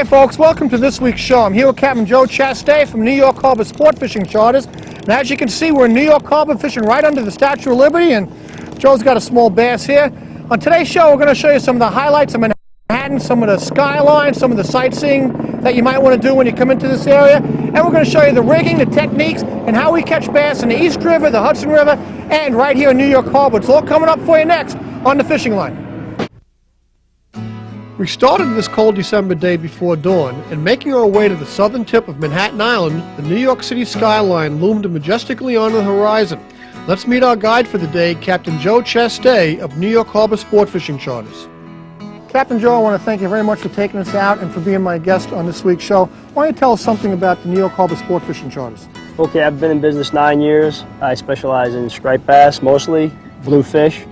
folks, welcome to this week's show. I'm here with Captain Joe Chastain from New York Harbor Sport Fishing Charters. And as you can see, we're in New York Harbor fishing right under the Statue of Liberty, and Joe's got a small bass here. On today's show, we're going to show you some of the highlights of Manhattan, some of the skyline, some of the sightseeing that you might want to do when you come into this area. And we're going to show you the rigging, the techniques, and how we catch bass in the East River, the Hudson River, and right here in New York Harbor. It's all coming up for you next on The Fishing Line. We started this cold December day before dawn, and making our way to the southern tip of Manhattan Island, the New York City skyline loomed majestically on the horizon. Let's meet our guide for the day, Captain Joe Chastain of New York Harbor Sport Fishing Charters. Captain Joe, I want to thank you very much for taking us out and for being my guest on this week's show. Why don't you tell us something about the New York Harbor Sport Fishing Charters? Okay, I've been in business 9 years. I specialize in striped bass mostly, bluefish.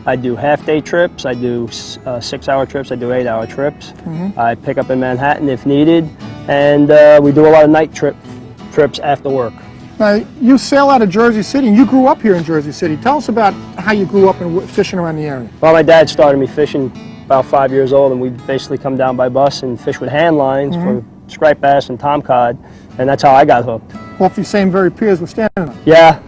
I do half-day trips, I do 6-hour trips, I do 8-hour trips. I pick up in Manhattan if needed, and we do a lot of night trips after work. Now, you sail out of Jersey City, and you grew up here in Jersey City. Tell us about how you grew up and fishing around the area. Well, my dad started me fishing about 5 years old, and we basically come down by bus and fish with hand lines for striped bass and tomcod, and that's how I got hooked. Both these same very piers we're standing on. Yeah.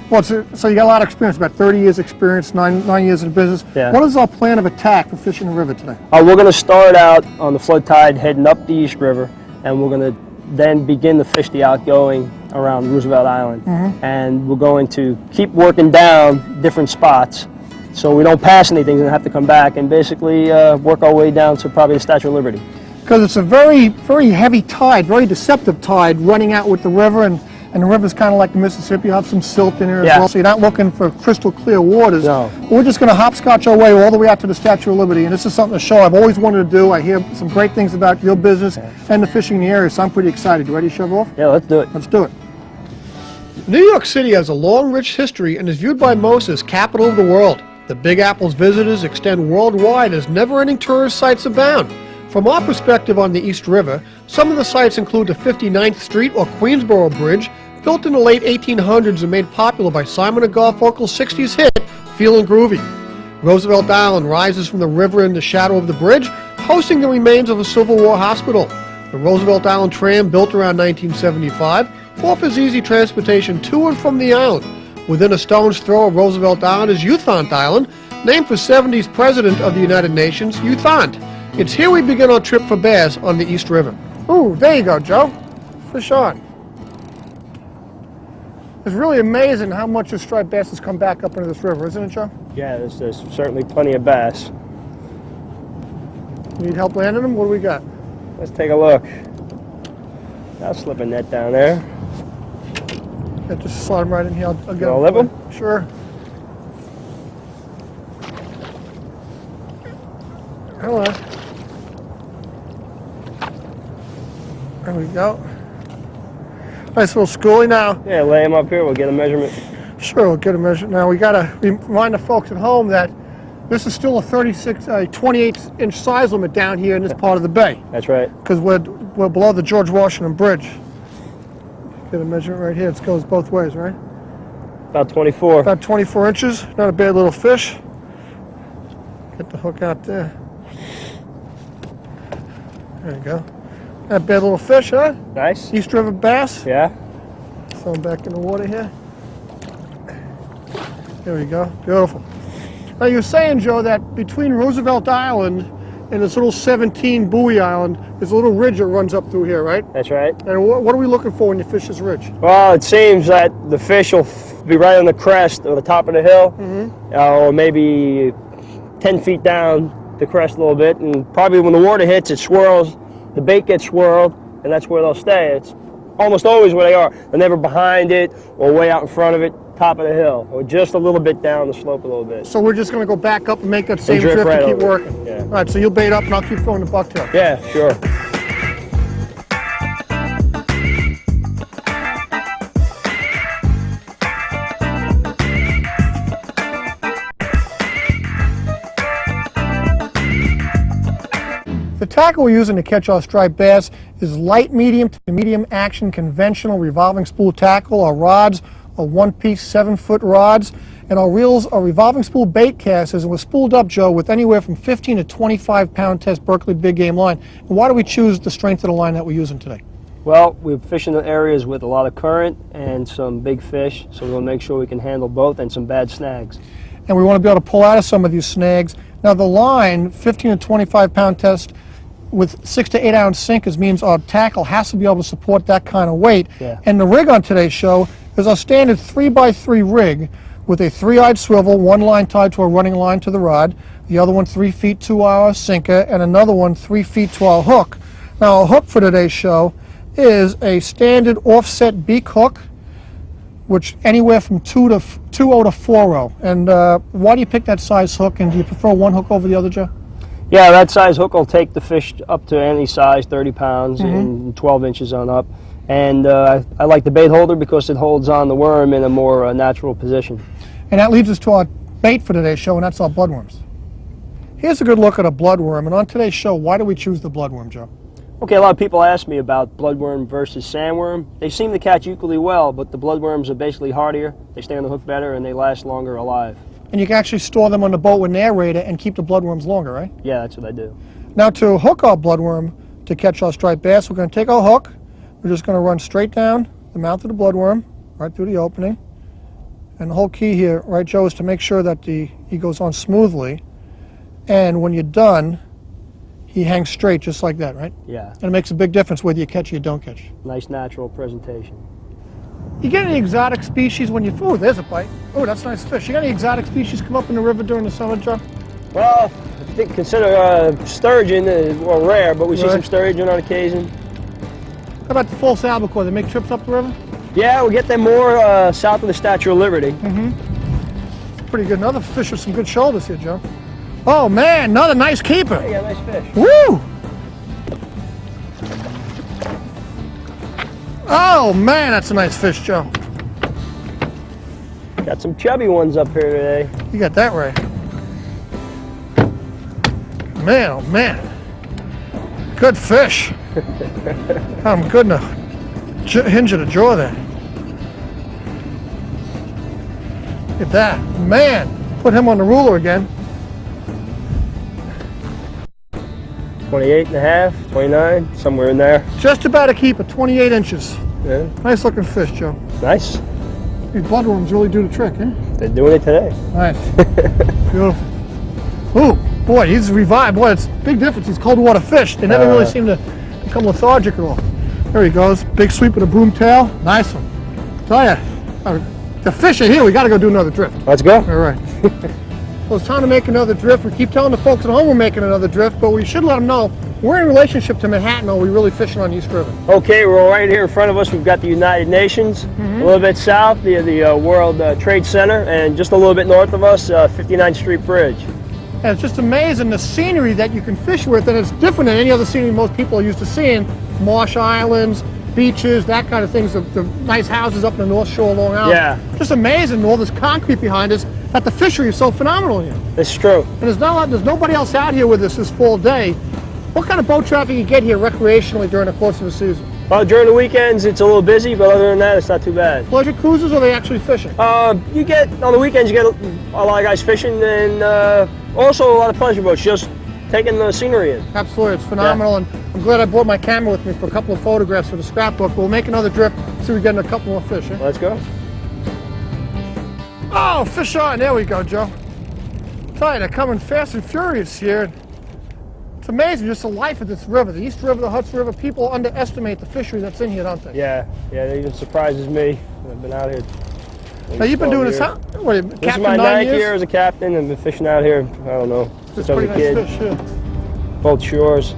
Well, so you got a lot of experience, about 30 years experience, nine years in business. Yeah. What is our plan of attack for fishing the river today? We're going to start out on the flood tide heading up the East River, and we're going to then begin to fish the outgoing around Roosevelt Island. And we're going to keep working down different spots so we don't pass anything and have to come back and basically work our way down to probably the Statue of Liberty. Because it's a very, very heavy tide, very deceptive tide running out with the river, and the river's kind of like the Mississippi. You have some silt in here as well, so you're not looking for crystal clear waters. No. We're just going to hopscotch our way all the way out to the Statue of Liberty, and this is something, a show I've always wanted to do. I hear some great things about your business and the fishing in the area, so I'm pretty excited. You ready to shove off? Yeah, let's do it. Let's do it. New York City has a long, rich history and is viewed by most as capital of the world. The Big Apple's visitors extend worldwide as never-ending tourist sites abound. From our perspective on the East River, some of the sites include the 59th Street or Queensboro Bridge, built in the late 1800s and made popular by Simon & Garfunkel's 60s hit, Feelin' Groovy. Roosevelt Island rises from the river in the shadow of the bridge, hosting the remains of a Civil War hospital. The Roosevelt Island tram, built around 1975, offers easy transportation to and from the island. Within a stone's throw of Roosevelt Island is Youthant Island, named for 70s President of the United Nations, Youthant. It's here we begin our trip for bass on the East River. Ooh, there you go, Joe. Fish on. It's really amazing how much the striped bass has come back up into this river, isn't it, Joe? Yeah, there's certainly plenty of bass. Need help landing them? What do we got? Let's take a look. I'll slip a net down there. Yeah, just slide them right in here. I'll get You want to lip them? Sure. Hello. There we go. Nice little schoolie now. Yeah, lay them up here. We'll get a measurement. Sure, we'll get a measurement. Now we gotta remind the folks at home that this is still a 28-inch size limit down here in this part of the bay. That's right. Because we're below the George Washington Bridge. Get a measurement right here. It goes both ways, right? About 24. About 24 inches. Not a bad little fish. Get the hook out there. There you go. Not a bad little fish, huh? Nice. East River bass. Yeah. Throw them back in the water here. There we go. Beautiful. Now you were saying, Joe, that between Roosevelt Island and this little 17 Buoy Island, there's a little ridge that runs up through here, right? That's right. And what are we looking for when you fish this ridge? Well, it seems that the fish will be right on the crest or the top of the hill, or maybe 10 feet down the crest a little bit, and probably when the water hits, it swirls, the bait gets swirled, and that's where they'll stay. It's almost always where they are. They're never behind it or way out in front of it, top of the hill, or just a little bit down the slope a little bit. So we're just going to go back up and make that same drift right and keep over. working. Yeah. All right, so you'll bait up and I'll keep throwing the bucktail. Yeah, sure. The tackle we're using to catch our striped bass is light medium to medium action conventional revolving spool tackle, or rods, are one-piece 7-foot rods, and our reels are revolving spool bait casters, and we're spooled up, Joe, with anywhere from 15 to 25 pound test Berkley big game line. And why do we choose the strength of the line that we're using today? Well, we're fishing in areas with a lot of current and some big fish, so we want to make sure we can handle both and some bad snags. And we want to be able to pull out of some of these snags. Now the line, 15 to 25 pound test with 6 to 8 ounce sinkers, means our tackle has to be able to support that kind of weight. Yeah. And the rig on today's show is our standard 3x3 rig with a 3-eyed swivel, one line tied to a running line to the rod, the other one 3 feet to our sinker, and another one 3 feet to our hook. Now our hook for today's show is a standard offset beak hook, which anywhere from 2.0 to 4.0. And why do you pick that size hook, and do you prefer one hook over the other, Joe? Yeah, that size hook will take the fish up to any size, 30 pounds and 12 inches on up. And I like the bait holder because it holds on the worm in a more natural position. And that leads us to our bait for today's show, and that's our bloodworms. Here's a good look at a bloodworm, and on today's show, why do we choose the bloodworm, Joe? Okay, a lot of people ask me about bloodworm versus sandworm. They seem to catch equally well, but the bloodworms are basically hardier, they stay on the hook better, and they last longer alive. And you can actually store them on the boat with an aerator and keep the bloodworms longer, right? Yeah, that's what I do. Now to hook our bloodworm to catch our striped bass, we're going to take our hook, we're just going to run straight down the mouth of the bloodworm, right through the opening. And the whole key here, right, Joe, is to make sure that he goes on smoothly. And when you're done, he hangs straight just like that, right? Yeah, And it makes a big difference whether you catch or you don't catch. nice natural presentation. You get any exotic species when you... Oh, there's a bite. Oh, that's nice fish. You got any exotic species come up in the river during the summer, Joe? Well, I think consider sturgeon well, rare, but we see Right. some sturgeon on occasion. How about the false albacore? They make trips up the river? Yeah, we get them more south of the Statue of Liberty. Pretty good. Another fish with some good shoulders here, Joe. Oh, man, another nice keeper. Hey, got a nice fish. Woo! Oh, man, that's a nice fish, Joe. Got some chubby ones up here today. You got that right. Man, oh, man. Good fish. I'm good enough. Hinge of the jaw there. Look at that. Man, put him on the ruler again. 28 and a half, 29, somewhere in there. Just about a keeper, 28 inches. Yeah, Nice looking fish, Joe. nice. These bloodworms really do the trick, eh? They're doing it today. Nice. Beautiful. Ooh, boy, he's revived. Boy, it's a big difference. These cold water fish, they never really seem to become lethargic at all. There he goes. Big sweep with a boom tail. Nice one. Tell ya, the fish are here. We got to go do another drift. Let's go. All right. Well, it's time to make another drift. We keep telling the folks at home we're making another drift, but we should let them know we're in relationship to Manhattan, or we're really fishing on East River. Okay, we're right here in front of us. We've got the United Nations. A little bit south, the World Trade Center, and just a little bit north of us, 59th Street Bridge. And it's just amazing the scenery that you can fish with, and it's different than any other scenery most people are used to seeing. Marsh islands, beaches, that kind of things, the nice houses up in the North Shore, Long Island. Yeah. Just amazing, all this concrete behind us, that the fishery is so phenomenal here. It's true. And there's nobody else out here with us this full day. What kind of boat traffic you get here recreationally during the course of the season? Well, during the weekends it's a little busy, but other than that, it's not too bad. Pleasure cruises, or are they actually fishing? You get on the weekends, you get a lot of guys fishing, and also a lot of pleasure boats just taking the scenery in. Absolutely, it's phenomenal, and I'm glad I brought my camera with me for a couple of photographs for the scrapbook. We'll make another drift, see if we get a couple more fish. Eh? Let's go. Oh, fish on! There we go, Joe. Tell you, they're coming fast and furious here. It's amazing, just the life of this river, the East River, the Hudson River. People underestimate the fishery that's in here, don't they? Yeah, it even surprises me. I've been out here. Now you've been doing this, years. what, This is Captain my 9 ninth years? year as a captain, and been fishing out here. I don't know, It's since I was pretty a nice kid. fish, yeah. Both shores.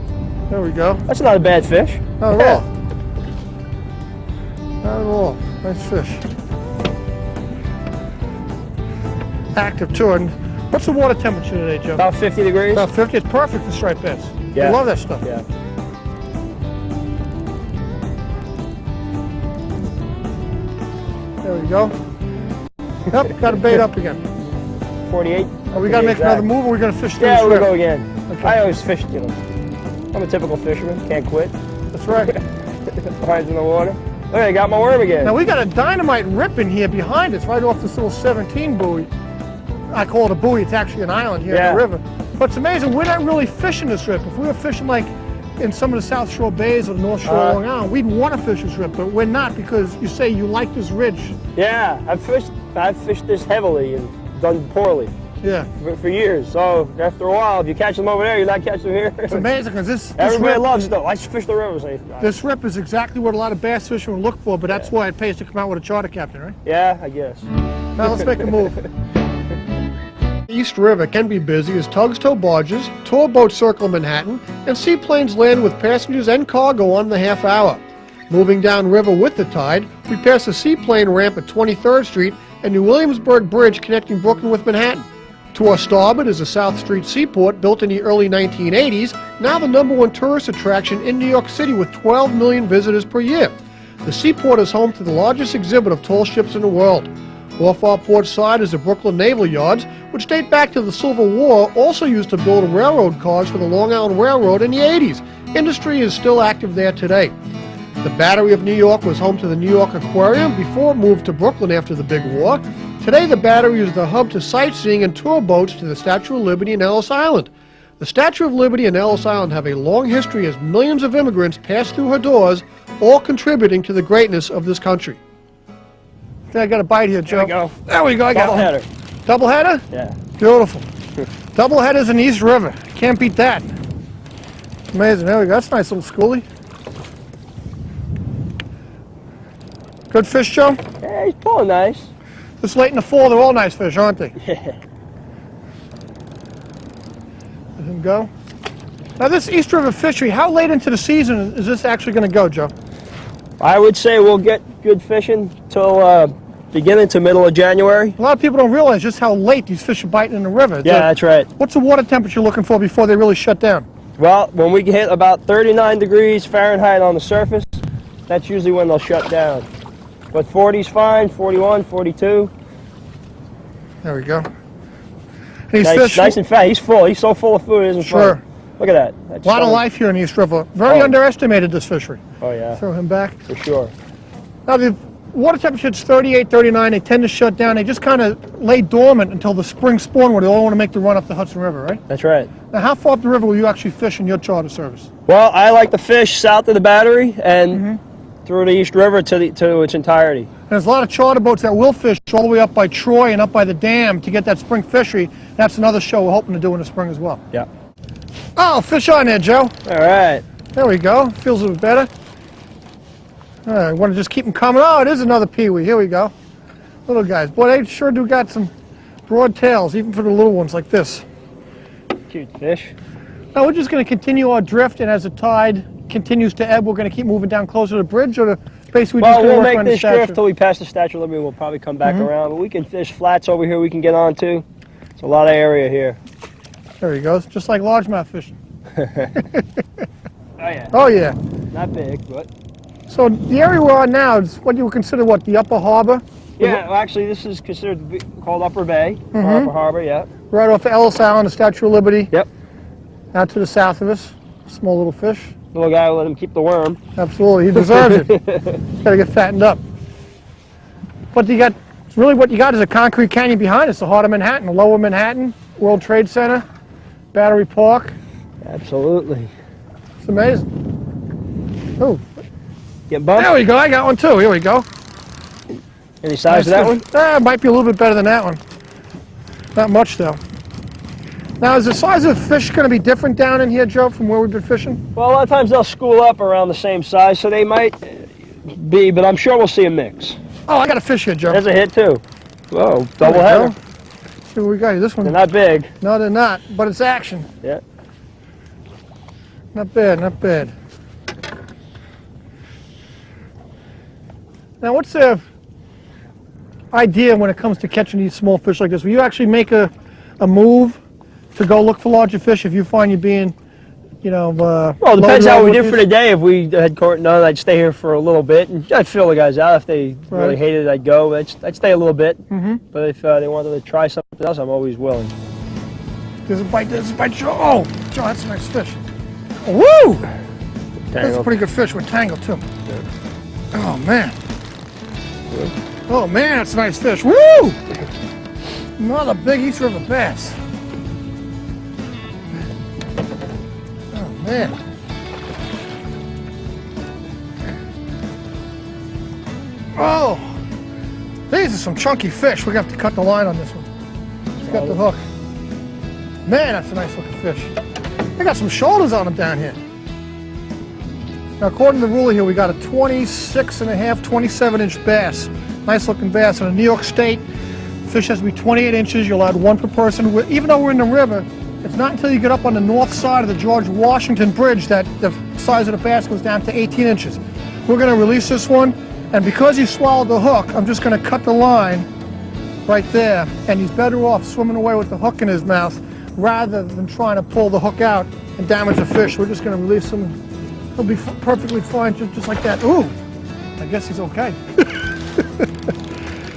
There we go. That's not a bad fish. Not at all. Not at all. Nice fish. Active too. And what's the water temperature today, Joe? About 50 degrees. About 50. It's perfect for striped bass. Yeah. I love that stuff. Yeah. There we go. Yep, got a bait up again. 48. Are we got to make another move, or are we going to fish through Yeah, this we'll river? go again. Okay. I always fish, I'm a typical fisherman. Can't quit. That's right. Lines in the water. Look, I got my worm again. Now we got a dynamite rip in here behind us, right off this little 17 buoy. I call it a buoy, it's actually an island here in the river. But it's amazing, we're not really fishing this rip. If we were fishing like in some of the South Shore bays or the North Shore of Long Island, we'd want to fish this rip, but we're not because you say you like this ridge. Yeah, I've fished this heavily and done poorly. Yeah. For years. So after a while, if you catch them over there, you're not catching them here. It's amazing because this Everybody rip, loves it though. I fish the river. So this rip is exactly what a lot of bass fishermen look for, but that's why it pays to come out with a charter captain, right? yeah, I guess. Now let's make a move. The East River can be busy as tugs tow barges, tour boats circle Manhattan, and seaplanes land with passengers and cargo on the half hour. Moving downriver with the tide, we pass the seaplane ramp at 23rd Street and New Williamsburg Bridge connecting Brooklyn with Manhattan. To our starboard is the South Street Seaport, built in the early 1980s, now the #1 tourist attraction in New York City with 12 million visitors per year. The seaport is home to the largest exhibit of tall ships in the world. Off our port side is the Brooklyn Naval Yards, which date back to the Civil War, also used to build railroad cars for the Long Island Railroad in the 80s. Industry is still active there today. The Battery of New York was home to the New York Aquarium before it moved to Brooklyn after the big war. Today, the Battery is the hub to sightseeing and tour boats to the Statue of Liberty and Ellis Island. The Statue of Liberty and Ellis Island have a long history as millions of immigrants pass through her doors, all contributing to the greatness of this country. Okay, I got a bite here, Joe. There we go. There we go. I got one. Doubleheader. Doubleheader? Yeah. Beautiful. Doubleheaders in the East River. Can't beat that. Amazing. There we go. That's a nice little schoolie. Good fish, Joe? Yeah, he's pulling nice. This late in the fall, they're all nice fish, aren't they? Yeah. Let him go. Now, this East River fishery, how late into the season is this actually going to go, Joe? I would say we'll get good fishing till beginning to middle of January. A lot of people don't realize just how late these fish are biting in the river. Yeah, that's right. What's the water temperature looking for before they really shut down? Well, when we hit about 39 degrees Fahrenheit on the surface, that's usually when they'll shut down. But 40's fine, 41, 42. There we go. These Nice, fish, nice and fat. He's full. He's so full of food, it isn't Sure. funny. Look at that. That's a lot of so- life here in East River. Very Oh. underestimated, this fishery. Oh, yeah, Throw him back. for sure. Now, the water temperature is 38, 39. They tend to shut down. They just kind of lay dormant until the spring spawn where they all want to make the run up the Hudson River, right? That's right. Now, how far up the river will you actually fish in your charter service? Well, I like to fish south of the Battery and through the East River to its entirety. And there's a lot of charter boats that will fish all the way up by Troy and up by the dam to get that spring fishery. That's another show we're hoping to do in the spring as well. Yeah. Oh, fish on there, Joe. All right. There we go. Feels a little better. All right, want to just keep them coming. Oh, it is another peewee. Here we go. Little guys. Boy, they sure do got some broad tails, even for the little ones like this. Cute fish. Now, we're just going to continue our drift, and as the tide continues to ebb, we're going to keep moving down closer to the bridge, or basically just Well, going to we'll work make on the this statue? drift till we pass the Statue of Liberty. We'll probably come back around. But we can fish flats over here we can get on to. It's a lot of area here. There he goes, just like largemouth fishing. Oh, yeah. Oh, yeah. Not big, but... So the area we're on now is what you would consider, what, the upper harbor? Yeah, well, actually, this is considered to be called Upper Bay, or Upper Harbor, yeah. Right off of Ellis Island, the Statue of Liberty. Yep. Out to the south of us. Small little fish. Little guy, let him keep the worm. Absolutely, he deserves it. Got to get fattened up. But you got, really what you got is a concrete canyon behind us, the heart of Manhattan, the lower Manhattan, World Trade Center, Battery Park. Absolutely. It's amazing. Oh, Get bumped? there we go. I got one too. Here we go. Any size of that one? Might be a little bit better than that one. Not much though. Now, is the size of the fish going to be different down in here, Joe, from where we've been fishing? Well, a lot of times they'll school up around the same size, so they might be, but I'm sure we'll see a mix. Oh, I got a fish here, Joe. There's a hit too. Whoa, There double we header. go. See what we got here. This They're one. not big. No, they're not, but it's action. Yeah. Not bad, not bad. Now, what's the idea when it comes to catching these small fish like this? Will you actually make a move to go look for larger fish if you find you're being, you know, Well, it depends loaded how on we with did for these? the day. If we had court none, I'd stay here for a little bit, and I'd fill the guys out. If they really Right. hated it, I'd go. I'd stay a little bit. But if they wanted to try something else, I'm always willing. There's a bite, Joe. Oh, Joe, that's a nice fish. Woo! That's a Tangled. pretty good fish with tangle, too. Oh man. Oh man, that's a nice fish. Woo! Another big East River bass. Oh man. Oh, these are some chunky fish. We're gonna have to cut the line on this one. It's got the hook. Man, that's a nice looking fish. They got some shoulders on them down here. Now, according to the ruler here, we got a 26 and a half, 27-inch bass. Nice looking bass. In New York State, fish has to be 28 inches. You're allowed one per person. Even though we're in the river, it's not until you get up on the north side of the George Washington Bridge that the size of the bass goes down to 18 inches. We're going to release this one, and because he swallowed the hook, I'm just going to cut the line right there, and he's better off swimming away with the hook in his mouth rather than trying to pull the hook out and damage the fish. We're just going to release him. He'll be perfectly fine, just like that. Ooh, I guess he's okay.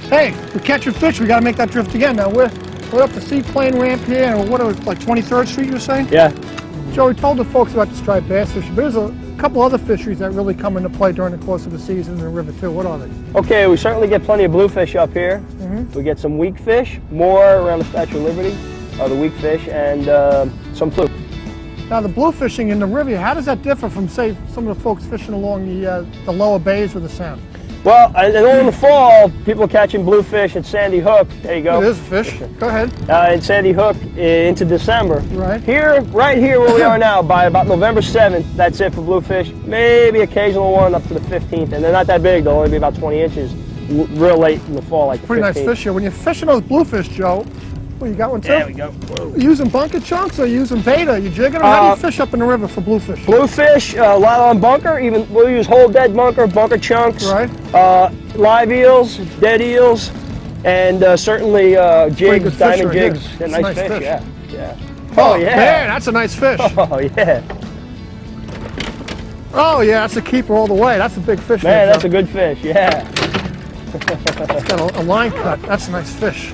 Hey, we're catching fish. We got to make that drift again. Now we're up the seaplane ramp here, and what are we, like 23rd Street? You were saying? Yeah. Joe, we told the folks about the striped bass fishing, but there's a couple other fisheries that really come into play during the course of the season in the river too. What are they? Okay, we certainly get plenty of bluefish up here. We get some weak fish, more around the Statue of Liberty, the weak fish, and some fluke. Now the blue fishing in the river, how does that differ from, say, some of the folks fishing along the lower bays with the Sound? Well, and in the fall, people are catching bluefish at Sandy Hook. There you go. It is a fish. Go ahead. In Sandy Hook into December. Right. Right here where we are now, by about November 7th, that's it for bluefish. Maybe occasional one up to the 15th, and they're not that big. They'll only be about 20 inches real late in the fall, like the Pretty 15th. nice fish here. When you're fishing those bluefish, Joe, well, you got one too? There we go. Whoa. You using bunker chunks or using beta? You jigging them? How do you fish up in the river for bluefish? Bluefish, a lot on bunker. Even we'll use whole dead bunker chunks. Right. Live eels, dead eels, and certainly jigs, good diamond fish right jigs. here. They're It's a nice nice fish. fish. Yeah. Oh, yeah. man, that's a nice fish. Oh yeah. Oh, yeah, that's a keeper all the way. That's a big fish. Man, that's a good fish. Yeah. It's got a line cut. That's a nice fish.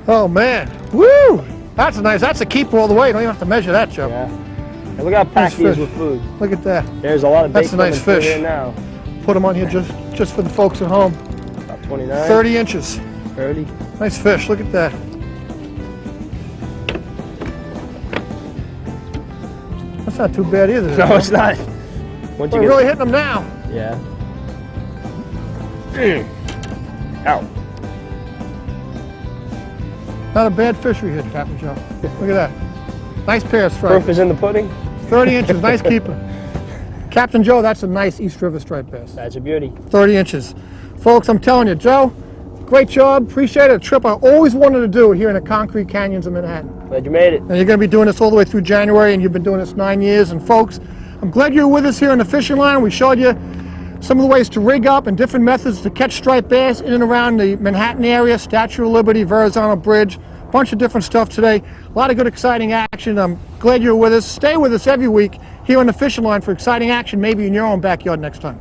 Oh, man. Woo! That's a keeper all the way. You don't even have to measure that, Joe. Yeah. And look how packed Nice he is fish. with food. Look at that. There's a lot of bait That's a nice coming through fish. here now. Put them on here just for the folks at home. About 29. 30 inches. 30. Nice fish. Look at that. That's not too bad either. No, it's not. Once We're you really hitting them now. Yeah. Ow. Not a bad fishery here, Captain Joe. Look at that. Nice pair of stripes. Proof is in the pudding. 30 inches. Nice keeper. Captain Joe, that's a nice East River striped bass. That's a beauty. 30 inches. Folks, I'm telling you, Joe, great job. Appreciate it. A trip I always wanted to do here in the concrete canyons of Manhattan. Glad you made it. And you're going to be doing this all the way through January, and you've been doing this 9 years. And folks, I'm glad you're with us here on the fishing line. We showed you some of the ways to rig up and different methods to catch striped bass in and around the Manhattan area, Statue of Liberty, Verrazano Bridge, a bunch of different stuff today. A lot of good, exciting action. I'm glad you're with us. Stay with us every week here on the fishing line for exciting action, maybe in your own backyard next time.